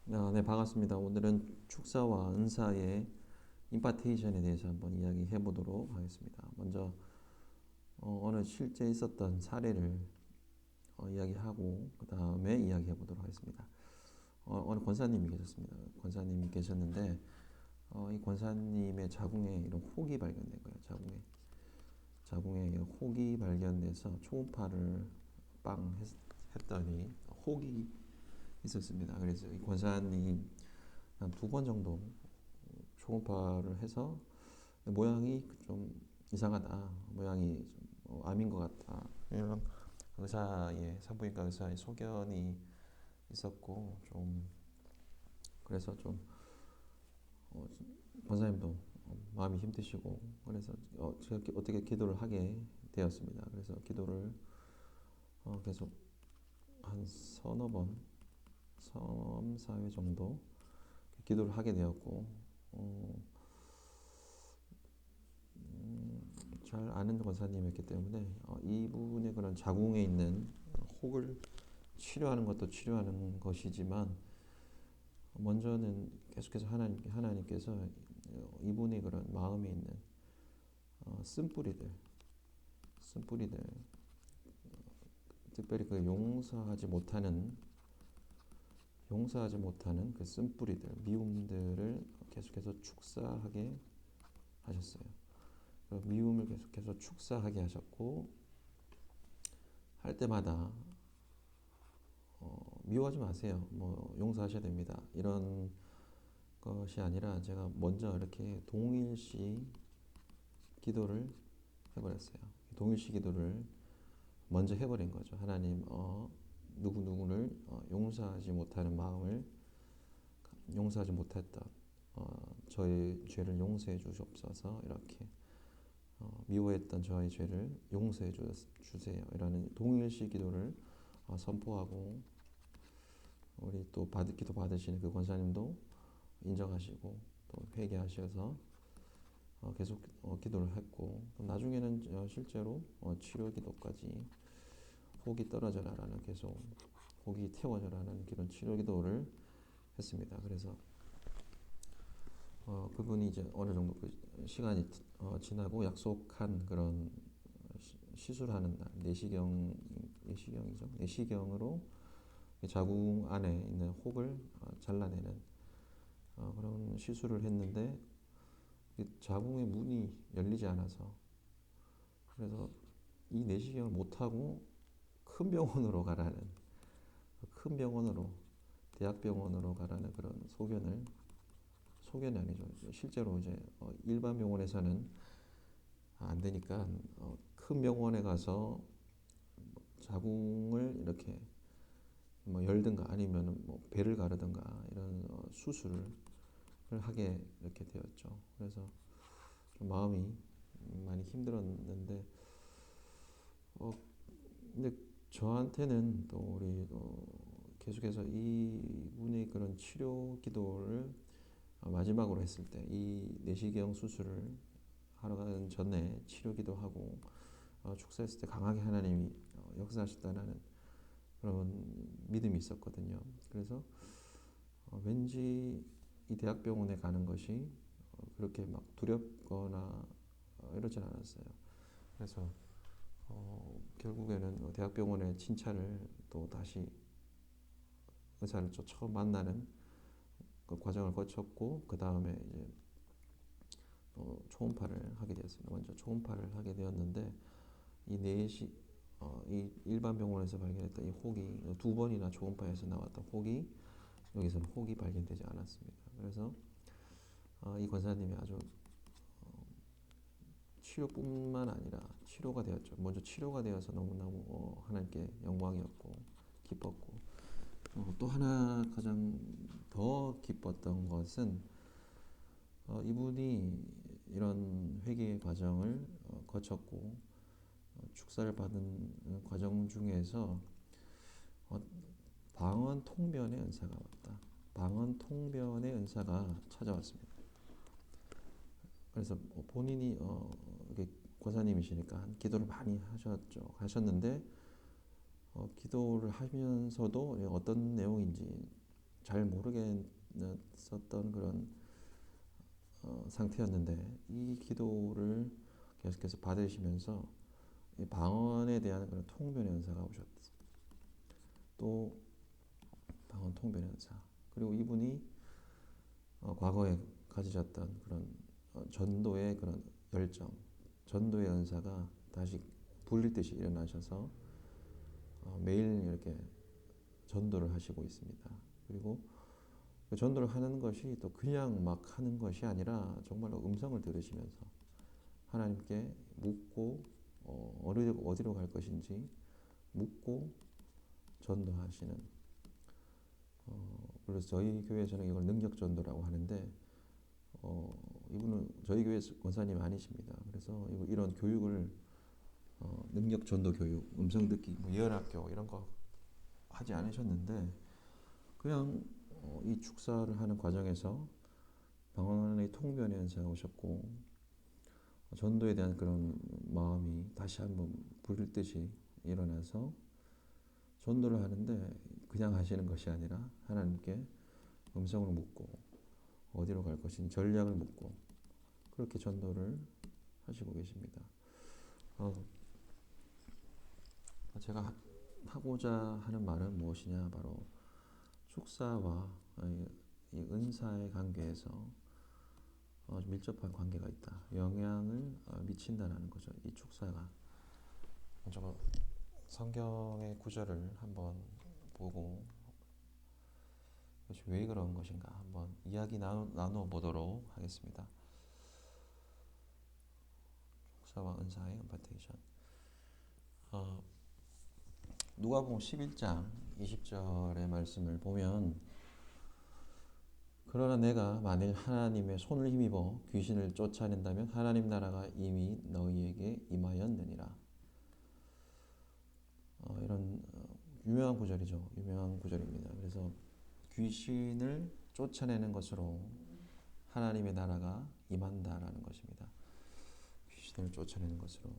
네, 반갑습니다. 오늘은 축사와 은사의 임파테이션에 대해서 한번 이야기해 보도록 하겠습니다. 먼저 오늘 실제 있었던 사례를 이야기하고 그 다음에 이야기해 보도록 하겠습니다. 오늘 권사님이 계셨습니다. 권사님이 계셨는데 이 권사님의 자궁에 이런 혹이 발견된 거예요. 자궁에 이런 혹이 발견돼서 초음파를 했더니 혹이 있었습니다. 그래서 이 권사님 한 두 번 정도 초음파를 해서 모양이 좀 이상하다. 모양이 좀 암인 것 같다. 이런 산부인과 의사의 소견이 있었고 좀 그래서 좀 어, 권사님도 마음이 힘드시고 그래서 제가 어떻게 기도를 하게 되었습니다. 그래서 기도를 계속 한 서너 번, 3, 4회 정도 기도를 하게 되었고 어, 잘 아는 권사님이었기 때문에 이분의 그런 자궁에 있는 혹을 치료하는 것도 치료하는 것이지만 먼저는 계속해서 하나님께서 이분의 그런 마음에 있는 쓴뿌리들 특별히 그 용서하지 못하는 그 쓴뿌리들 미움들을 계속해서 축사하게 하셨어요. 그 미움을 계속해서 축사하게 하셨고 할 때마다 미워하지 마세요. 뭐 용서하셔야 됩니다. 이런 것이 아니라 제가 먼저 이렇게 동일시 기도를 해버렸어요. 동일시 기도를 먼저 해버린 거죠. 하나님, 누구누구를 용서하지 못하는 마음을 용서하지 못했던 저의 죄를 용서해 주시옵소서. 이렇게 미워했던 저의 죄를 용서해 주세요. 이라는 동일시 기도를 선포하고 우리 또 기도 받으시는 그 권사님도 인정하시고 또 회개하셔서 계속 기도를 했고 나중에는 실제로 치료 기도까지 혹이 떨어져라라는 계속 혹이 태워져라는 그런 치료 기도를 했습니다. 그래서 그분이 이제 어느 정도 그 시간이 지나고 약속한 그런 시술하는 날 내시경이죠. 내시경으로 자궁 안에 있는 혹을 잘라내는 그런 시술을 했는데 자궁의 문이 열리지 않아서 그래서 이 내시경을 못하고 큰 병원으로 가라는 큰 병원으로 대학병원으로 가라는 그런 소견이 아니죠. 실제로 이제 일반 병원에서는 안 되니까 큰 병원에 가서 자궁을 이렇게 뭐 열든가 아니면 뭐 배를 가르든가 이런 수술을 하게 이렇게 되었죠. 그래서 좀 마음이 많이 힘들었는데 어 근데 저한테는 또 우리 계속해서 이분의 그런 치료 기도를 마지막으로 했을 때 이 내시경 수술을 하러 가는 전에 치료 기도하고 축사했을 때 강하게 하나님이 역사하셨다는 그런 믿음이 있었거든요. 그래서 왠지 이 대학병원에 가는 것이 그렇게 막 두렵거나 이러진 않았어요. 그래서 결국에는 대학병원의 진찰을 또 다시 의사를 또 처음 만나는 그 과정을 거쳤고 그 다음에 이제 초음파를 하게 되었습니다. 먼저 초음파를 하게 되었는데 이 내시 이 일반 병원에서 발견했던 이 혹이 두 번이나 초음파에서 나왔던 혹이 여기서는 혹이 발견되지 않았습니다. 그래서 이 권사님이 아주 치료뿐만 아니라 치료가 되었죠. 먼저 치료가 되어서 너무너무 하나님께 영광이었고 기뻤고 또 하나 가장 더 기뻤던 것은 이분이 이런 회개의 과정을 거쳤고 축사를 받은 과정 중에서 방언 통변의 은사가 왔다. 방언 통변의 은사가 찾아왔습니다. 그래서 본인이 권사님이시니까 기도를 많이 하셨는데 기도를 하면서도 어떤 내용인지 잘 모르겠었던 그런 상태였는데 이 기도를 계속해서 받으시면서 이 방언에 대한 그런 통변의 은사가 오셨어요. 또 방언 통변의 은사. 그리고 이분이 과거에 가지셨던 그런 전도의 그런 열정, 전도의 은사가 다시 불릴듯이 일어나셔서 매일 이렇게 전도를 하시고 있습니다. 그리고 그 전도를 하는 것이 또 그냥 막 하는 것이 아니라 정말로 음성을 들으시면서 하나님께 묻고 어디로 갈 것인지 묻고 전도하시는 그래서 저희 교회에서는 이걸 능력 전도라고 하는데 이분은 저희 교회 권사님 아니십니다. 그래서 이런 교육을 능력 전도 교육, 음성 듣기, 뭐 예언학교 이런 거 하지 않으셨는데 그냥 이 축사를 하는 과정에서 방언의 통변의 은사가 오셨고 전도에 대한 그런 마음이 다시 한번 부릴 듯이 일어나서 전도를 하는데 그냥 하시는 것이 아니라 하나님께 음성을 묻고 어디로 갈 것인지 전략을 묻고 그렇게 전도를 하시고 계십니다. 제가 하고자 하는 말은 무엇이냐 바로 축사와 이 은사의 관계에서 밀접한 관계가 있다. 영향을 미친다는 거죠. 이 축사가. 먼저 성경의 구절을 한번 보고 이것이 왜 그런 것인가 한번 이야기 나누어 보도록 하겠습니다. 축사와 은사의 임파테이션. 누가복음 11장 20절의 말씀을 보면 그러나 내가 만일 하나님의 손을 힘입어 귀신을 쫓아낸다면 하나님 나라가 이미 너희에게 임하였느니라. 이런 유명한 구절이죠. 유명한 구절입니다. 그래서 귀신을 쫓아내는 것으로 하나님의 나라가 임한다라는 것입니다. 귀신을 쫓아내는 것으로.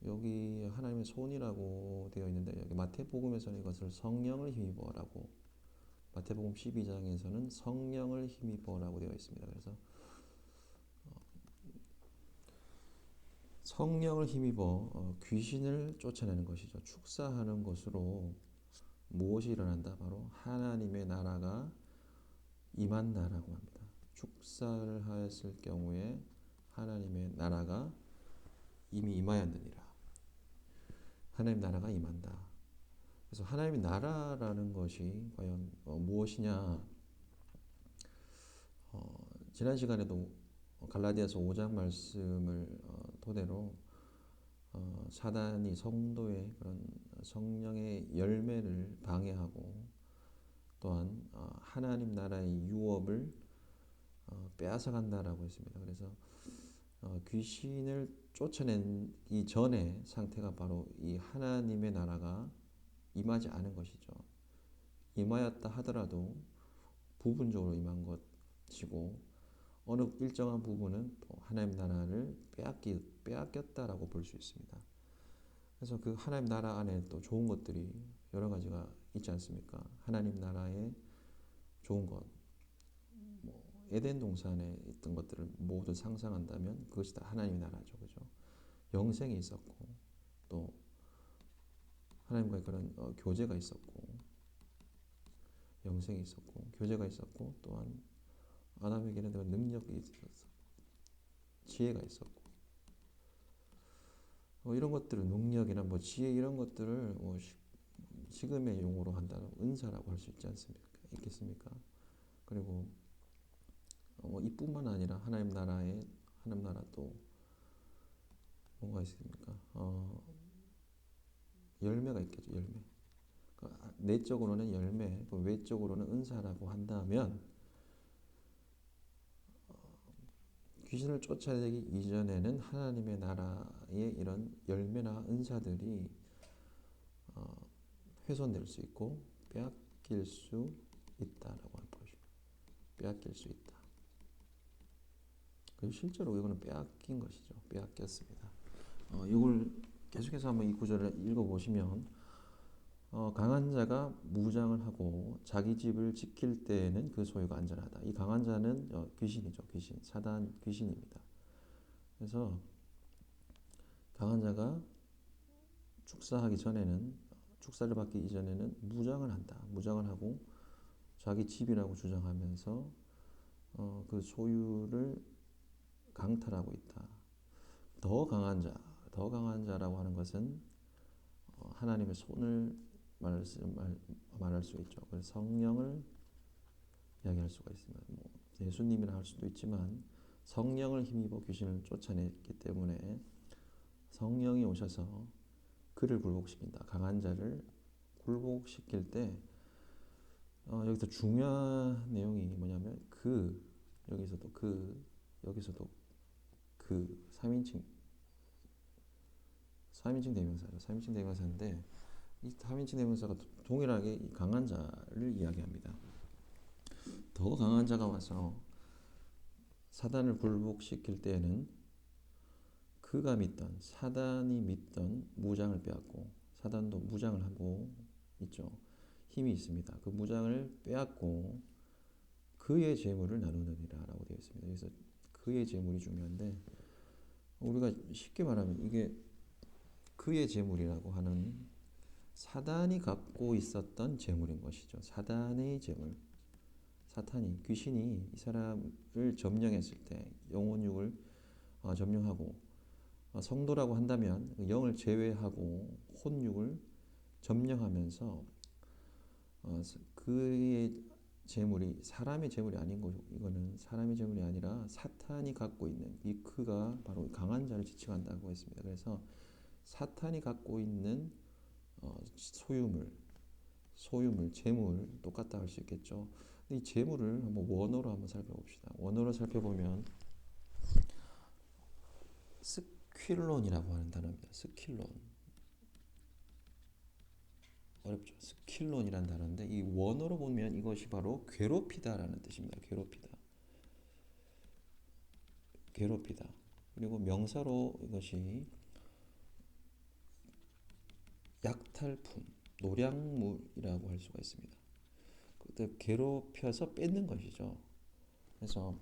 여기 하나님의 손이라고 되어 있는데 여기 마태복음에서는 이것을 성령을 힘입어라고 마태복음 12장에서는 성령을 힘입어라고 되어 있습니다. 그래서 성령을 힘입어 귀신을 쫓아내는 것이죠. 축사하는 것으로 무엇이 일어난다? 바로 하나님의 나라가 임한다라고 합니다. 축사를 하였을 경우에 하나님의 나라가 이미 임하였느니라. 하나님 나라가 임한다. 그래서 하나님의 나라라는 것이 과연 무엇이냐? 지난 시간에도 갈라디아서 5장 말씀을 토대로 사단이 성도의 그런 성령의 열매를 방해하고 또한 하나님 나라의 유업을 빼앗아간다라고 했습니다. 그래서 귀신을 쫓아내기 전의 상태가 바로 이 하나님의 나라가 임하지 않은 것이죠. 임하였다 하더라도 부분적으로 임한 것이고 어느 일정한 부분은 또 하나님 나라를 빼앗겼다라고 볼 수 있습니다. 그래서 그 하나님 나라 안에 또 좋은 것들이 여러 가지가 있지 않습니까? 하나님 나라의 좋은 것, 뭐 에덴 동산에 있던 것들을 모두 상상한다면 그것이 다 하나님의 나라죠, 그죠? 영생이 있었고 또 하나님과의 그런 교제가 있었고 영생이 있었고 교제가 있었고 또한 아담에게는 능력이 있었고 지혜가 있었고 이런 것들을 능력이나 뭐 지혜 이런 것들을 지금의 용어로 한다면 은사라고 할 수 있지 않습니까? 있겠습니까? 그리고 이뿐만 아니라 하나님 나라 또 뭐가 있습니까? 열매가 있겠죠. 열매. 그러니까 내적으로는 열매, 외적으로는 은사라고 한다면 귀신을 쫓아내기 이전에는 하나님의 나라의 이런 열매나 은사들이 훼손될 수 있고 빼앗길 수 있다라고 하는 것입니다. 빼앗길 수 있다. 그리고 실제로 이거는 빼앗긴 것이죠. 빼앗겼습니다. 이걸 계속해서 한번 이 구절을 읽어보시면 강한 자가 무장을 하고 자기 집을 지킬 때에는 그 소유가 안전하다. 이 강한 자는 귀신이죠. 귀신, 사단 귀신입니다. 그래서 강한 자가 축사하기 전에는 축사를 받기 이전에는 무장을 한다. 무장을 하고 자기 집이라고 주장하면서 그 소유를 강탈하고 있다. 더 강한 자, 더 강한 자라고 하는 것은 하나님의 손을 말할 수 있죠. 그래서 성령을 이야기할 수가 있습니다. 뭐 예수님이라 할 수도 있지만 성령을 힘입어 귀신을 쫓아냈기 때문에 성령이 오셔서 그를 굴복시킨다. 강한 자를 굴복시킬 때 여기서 중요한 내용이 뭐냐면 여기서도 그 3인칭 대명사죠. 3인칭 대명사인데 이 3인칭 대명사가 동일하게 이 강한 자를 이야기합니다. 더 강한 자가 와서 사단을 굴복시킬 때에는 그가 믿던 사단이 믿던 무장을 빼앗고 사단도 무장을 하고 있죠. 힘이 있습니다. 그 무장을 빼앗고 그의 재물을 나누느니라라고 되어 있습니다. 그래서 그의 재물이 중요한데 우리가 쉽게 말하면 이게 그의 재물이라고 하는 사단이 갖고 있었던 재물인 것이죠. 사단의 재물. 사탄이 귀신이 이 사람을 점령했을 때 영혼육을 점령하고 성도라고 한다면 영을 제외하고 혼육을 점령하면서 그의 재물이 사람의 재물이 아닌 거죠. 이거는 사람의 재물이 아니라 사탄이 갖고 있는 이 그가 바로 강한 자를 지칭한다고 했습니다. 그래서 사탄이 갖고 있는 소유물, 재물 똑같다 할 수 있겠죠. 이 재물을 한번 원어로 한번 살펴봅시다. 원어로 살펴보면 스퀼론이라고 하는 단어입니다. 스퀼론. 어렵죠. 스퀼론이라는 단어인데 이 원어로 보면 이것이 바로 괴롭히다라는 뜻입니다. 괴롭히다. 그리고 명사로 이것이 약탈품, 노량물이라고 할 수가 있습니다. 그때 괴롭혀서 뺏는 것이죠. 그래서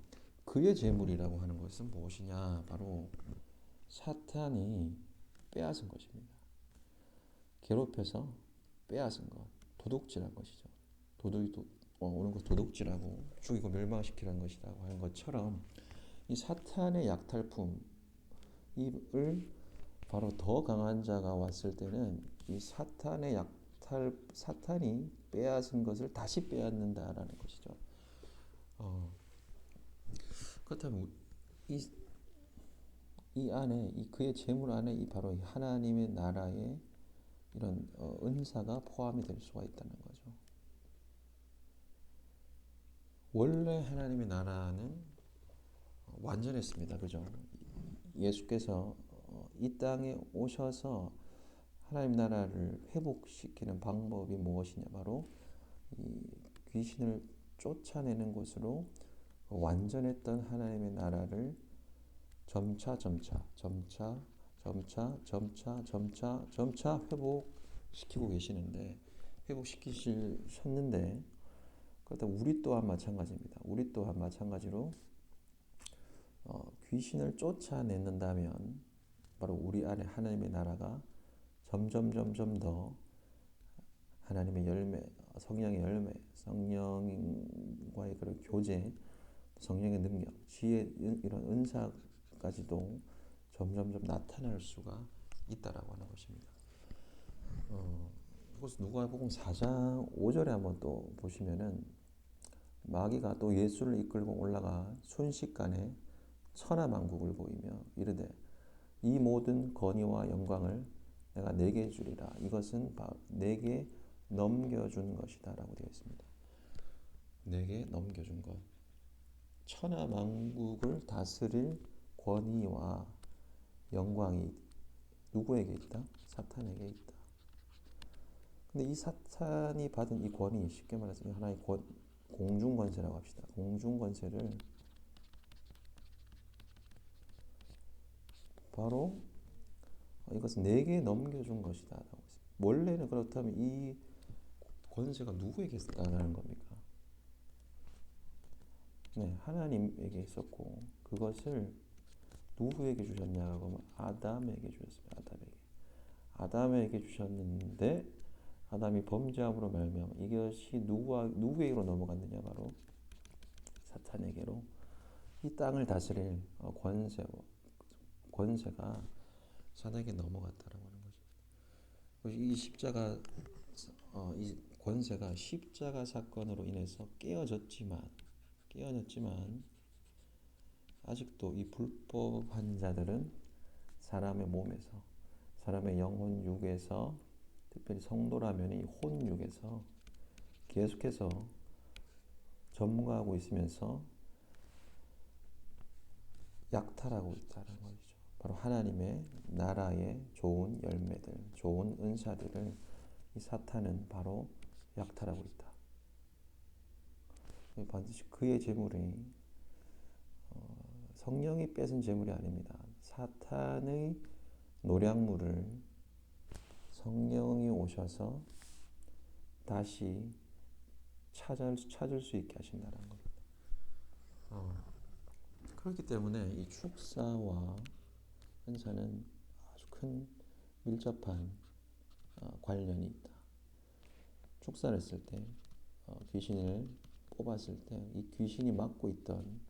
그의 재물이라고 하는 것은 무엇이냐? 바로 사탄이 빼앗은 것입니다. 괴롭혀서 빼앗은 것, 도둑질한 것이죠. 오는 것 도둑질하고 죽이고 멸망시키라는 것이라고 하는 것처럼 이 사탄의 약탈품을 바로 더 강한 자가 왔을 때는 이 사탄이 빼앗은 것을 다시 빼앗는다라는 것이죠. 그렇다면 이 안에 이 그의 재물 안에 이 바로 이 하나님의 나라의 이런 은사가 포함이 될 수가 있다는 거죠. 원래 하나님의 나라는 완전했습니다. 그죠? 예수께서 이 땅에 오셔서 하나님 나라를 회복시키는 방법이 무엇이냐? 바로 이 귀신을 쫓아내는 것으로 완전했던 하나님의 나라를 점차 회복시키고 계시는데 회복시키셨는데 그렇다 우리 또한 마찬가지입니다. 우리 또한 마찬가지로 귀신을 쫓아낸다면 바로 우리 안에 하나님의 나라가 점점 더 하나님의 열매, 성령의 열매, 성령과의 그런 교제, 성령의 능력, 지혜 이런 은사까지도 점점 나타날 수가 있다라고 하는 것입니다. 그것은 누가복음 4장 5절에 한번 또 보시면은 마귀가 또 예수를 이끌고 올라가 순식간에 천하만국을 보이며 이르되 이 모든 권위와 영광을 내가 내게 주리라. 이것은 내게 넘겨준 것이다 라고 되어 있습니다. 내게 넘겨준 것. 천하만국을 다스릴 권위와 영광이 누구에게 있다? 사탄에게 있다. 근데 이 사탄이 받은 이 권위, 쉽게 말해서 하나의 공중권세라고 합시다. 공중권세를 바로 이것은 내게 넘겨준 것이다 라고 했습니다. 원래는 그렇다면 이 권세가 누구에게 있었다는 겁니까? 네, 하나님에게 있었고 그것을 누구에게 주셨냐고 하면 아담에게 주셨습니다. 아담에게 주셨는데 아담이 범죄함으로 말미암아 이것이 누구에게로 넘어갔느냐 바로 사탄에게로 이 땅을 다스릴 권세가 사단에게 넘어갔다라고 하는 거죠. 이 십자가 이 권세가 십자가 사건으로 인해서 깨어졌지만 아직도 이 불법한 자들은 사람의 몸에서 사람의 영혼 육에서 특별히 성도라면 이 혼육에서 계속해서 전무하고 있으면서 약탈하고 있다는 것이죠. 바로 하나님의 나라의 좋은 열매들, 좋은 은사들을 이 사탄은 바로 약탈하고 있다. 반드시 그의 재물이 성령이 뺏은 재물이 아닙니다. 사탄의 노략물을 성령이 오셔서 다시 찾을 수 있게 하신다는 겁니다. 그렇기 때문에 이 축사와 은사는 아주 큰 밀접한 관련이 있다. 축사를 했을 때 귀신을 뽑았을 때 이 귀신이 맡고 있던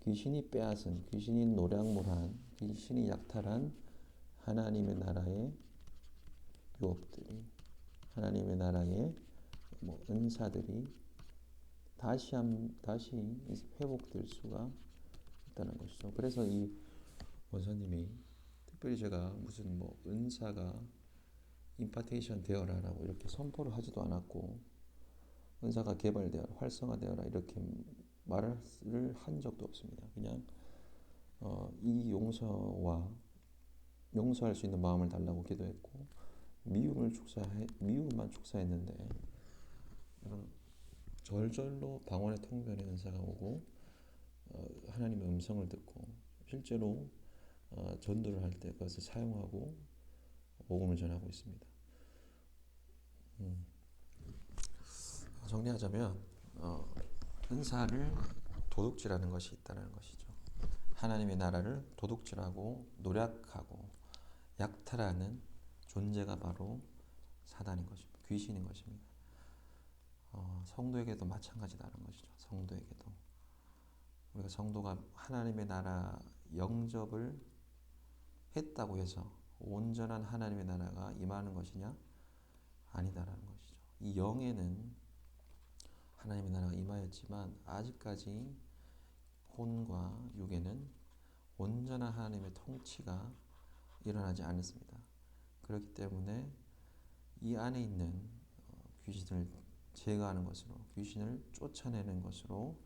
귀신이 빼앗은 귀신이 노략물한 귀신이 약탈한 하나님의 나라의 유업들이 하나님의 나라의 은사들이 다시 회복될 수가 있다는 것이죠. 그래서 이 원사님이 특별히 제가 무슨 은사가 임파테이션 되어라라고 이렇게 선포를 하지도 않았고 은사가 개발되어라 활성화되어라 이렇게 말을 한 적도 없습니다. 그냥 이 용서할 수 있는 마음을 달라고 기도했고 미움만 축사했는데 절절로 방언의 통변의 은사가 오고 하나님의 음성을 듣고 실제로 전도를 할 때 그것을 사용하고 복음을 전하고 있습니다. 정리하자면 은사를 도둑질하는 것이 있다는 것이죠. 하나님의 나라를 도둑질하고 노략하고 약탈하는 존재가 바로 사단인 것입니다. 귀신인 것입니다. 성도에게도 마찬가지다는 것이죠. 성도에게도 우리가 성도가 하나님의 나라 영접을 했다고 해서 온전한 하나님의 나라가 임하는 것이냐? 아니다라는 것이죠. 이 영에는 하나님의 나라가 임하였지만 아직까지 혼과 육에는 온전한 하나님의 통치가 일어나지 않았습니다. 그렇기 때문에 이 안에 있는 귀신을 제거하는 것으로 귀신을 쫓아내는 것으로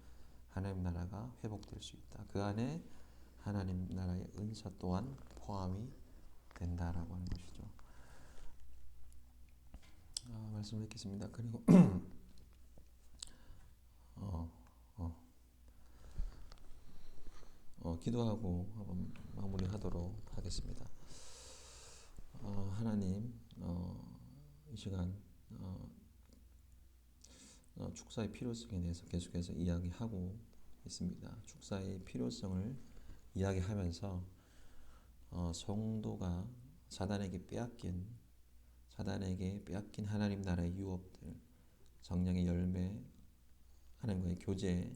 하나님 나라가 회복될 수 있다. 그 안에 하나님 나라의 은사 또한 포함이 된다라고 하는 것이죠. 말씀을 읽겠습니다. 그리고 기도하고 한번 마무리하도록 하겠습니다. 하나님, 이 시간 축사의 필요성에 대해서 계속해서 이야기하고 있습니다. 축사의 필요성을 이야기하면서 성도가 사단에게 빼앗긴 하나님 나라의 유업들, 성령의 열매, 하나님과의 교제,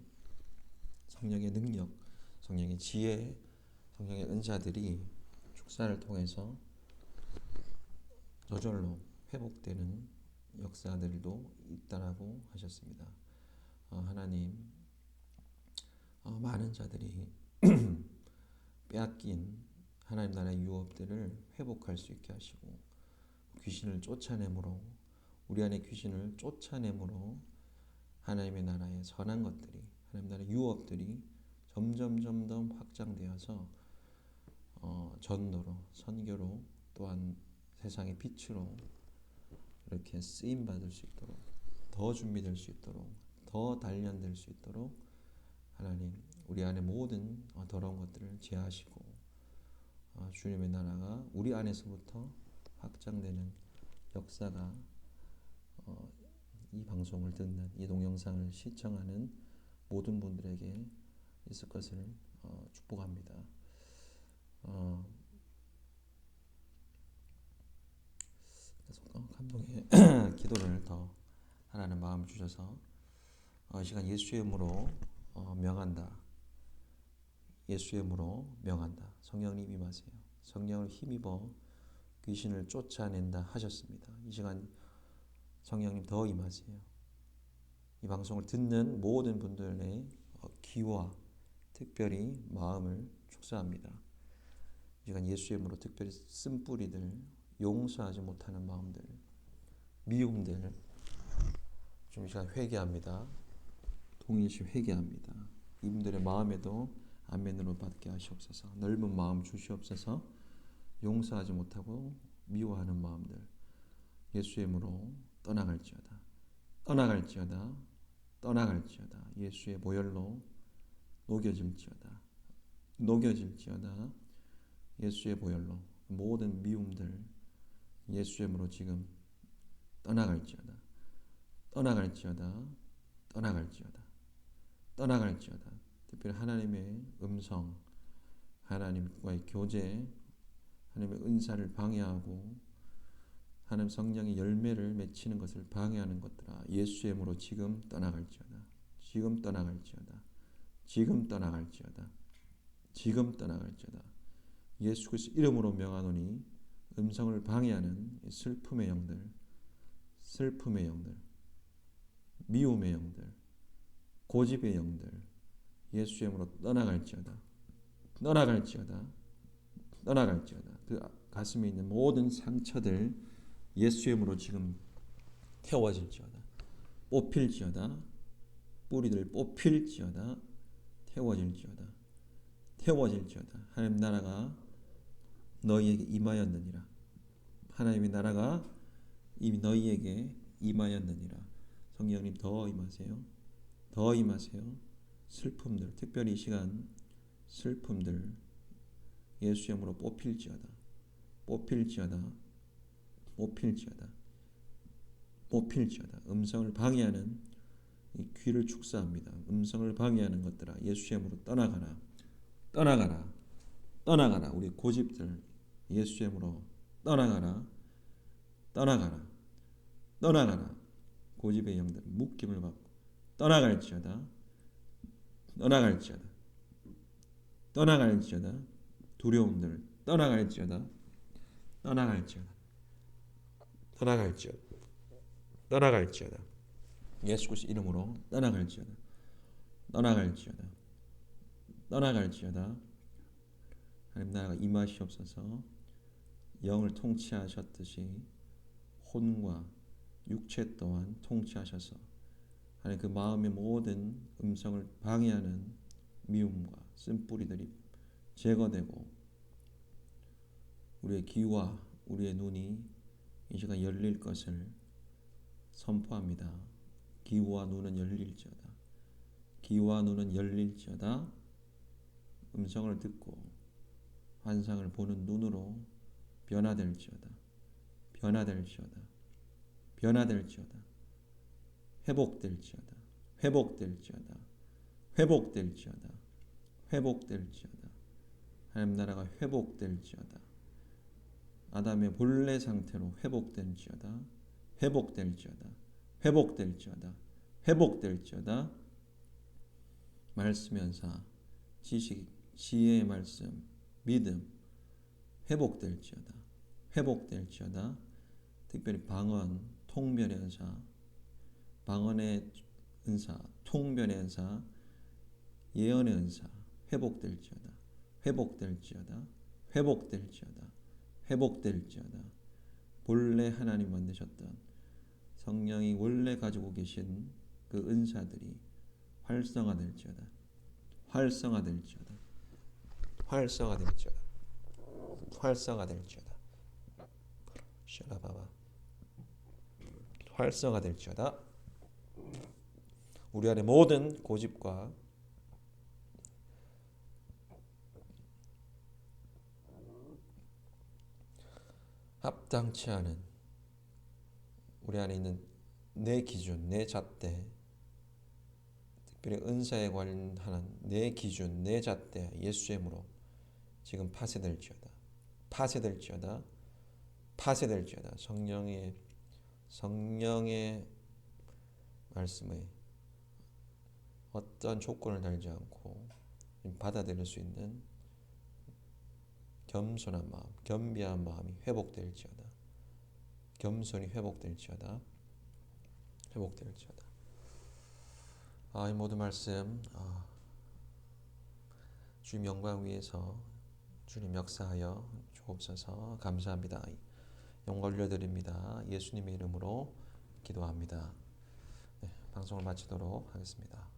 성령의 능력, 성령의 지혜, 성령의 은사들이 축사를 통해서 저절로 회복되는 역사들도 있다라고 하셨습니다. 하나님, 많은 자들이 빼앗긴 하나님 나라의 유업들을 회복할 수 있게 하시고 귀신을 쫓아내므로 우리 안에 귀신을 쫓아내므로 하나님의 나라의 선한 것들이 하나님 나라의 유업들이 점점 확장되어서 전도로 선교로 또한 세상의 빛으로 이렇게 쓰임 받을 수 있도록 더 준비될 수 있도록 더 단련될 수 있도록 하나님 우리 안에 모든 더러운 것들을 제하시고 주님의 나라가 우리 안에서부터 확장되는 역사가 이 방송을 듣는, 이 동영상을 시청하는 모든 분들에게 있을 것을 축복합니다. 그래서 감동의 기도를 더 하라는 마음을 주셔서 이 시간 예수의 이름으로 명한다. 예수의 이름으로 명한다. 성령님 임하세요. 성령을 힘입어 귀신을 쫓아낸다 하셨습니다. 이 시간 성령님 더 임하세요. 이 방송을 듣는 모든 분들의 귀와 특별히 마음을 축사합니다. 이 시간 예수의 이름으로 특별히 쓴뿌리들, 용서하지 못하는 마음들, 미움들 좀 이 시간 회개합니다. 동일시 회개합니다. 이분들의 마음에도 아멘으로 받게 하시옵소서. 넓은 마음 주시옵소서. 용서하지 못하고 미워하는 마음들 예수의 이름으로 떠나갈지어다. 떠나갈지어다. 떠나갈지어다. 예수의 보혈로 녹여질지어다. 녹여질지어다. 예수의 보혈로 모든 미움들 예수의 이름으로 지금 떠나갈지어다. 떠나갈지어다. 떠나갈지어다. 떠나갈지어다. 특별히 하나님의 음성, 하나님과의 교제, 하나님의 은사를 방해하고 하나님 성령의 열매를 맺히는 것을 방해하는 것들아 예수의 이름으로 지금 떠나갈지어다. 지금 떠나갈지어다. 지금 떠나갈지어다. 지금 떠나갈지어다. 예수 그리스도 이름으로 명하노니 음성을 방해하는 슬픔의 영들, 슬픔의 영들, 미움의 영들, 고집의 영들 예수의 이름으로 떠나갈지어다. 떠나갈지어다. 떠나갈지어다. 그 가슴에 있는 모든 상처들 예수의 이름으로 지금 태워질지어다. 뽑힐지어다. 뿌리들 뽑힐지어다. 태워질지어다. 태워질지어다. 하나님 나라가 너희에게 임하였느니라. 하나님의 나라가 이미 너희에게 임하였느니라. 성령님 더 임하세요. 더 임하세요. 슬픔들, 특별히 이 시간 슬픔들 예수의 이름으로 뽑힐지어다. 뽑힐지어다. 뽑힐지어다. 뽑힐지어다. 음성을 방해하는 이 귀를 축사합니다. 음성을 방해하는 것들아 예수의 이름으로 떠나가라. 떠나가라. 떠나가라. 우리 고집들 예수의 이름으로 떠나가라. 떠나가라. 떠나가라. 고집의 영들 묶임을 받고 떠나갈지어다. 떠나갈지어다. 떠나갈지어다. 두려움들 떠나갈지어다. 떠나갈지어다. 떠나갈지어다. 떠나갈지어다. 예수 그리스도 이름으로 떠나갈지어다. 떠나갈지어다. 떠나갈지어다. 하나님 나라가 임하시옵소서. 영을 통치하셨듯이 혼과 육체 또한 통치하셔서 하나님 그 마음의 모든 음성을 방해하는 미움과 쓴뿌리들이 제거되고 우리의 귀와 우리의 눈이 이 시간 열릴 것을 선포합니다. 귀와 눈은 열릴지어다. 귀와 눈은 열릴지어다. 음성을 듣고 환상을 보는 눈으로 변화될지어다. 변화될지어다. 변화될지어다. 회복될지어다. 회복될지어다. 회복될지어다. 회복될지어다. 하나님 나라가 회복될지어다. 아담의 본래 상태로 회복될지어다. 회복될지어다. 회복될지어다. 회복될지어다. 말씀 연사, 지식, 지혜의 말씀, 믿음 회복될지어다. 회복될지어다. 특별히 방언, 통변의 은사, 방언의 은사, 통변의 은사, 예언의 은사 회복될지어다. 회복될지어다. 회복될지어다. 회복될지어다. 본래 하나님 만드셨던 성령이 원래 가지고 계신 그 은사들이 활성화될지어다. 활성화될지어다. 활성화될지어다. 활성화될지어다. 샤라바바. 활성화될지어다. 우리 안에 모든 고집과 합당치 않은 우리 안에 있는 내 기준, 내 잣대, 특별히 은사에 관련하는 내 기준, 내 잣대 예수의 이름으로 지금 파쇄될지어다. 파쇄될지어다. 파쇄될지어다. 성령의 말씀에 어떤 조건을 달지 않고 받아들일 수 있는 겸손한 마음, 겸비한 마음이 회복될지어다. 겸손이 회복될지어다. 회복될지어다. 이 모든 말씀 주님 영광 위에서 주님 역사하여 주옵소서. 감사합니다. 영광 올려드립니다. 예수님의 이름으로 기도합니다. 네, 방송을 마치도록 하겠습니다.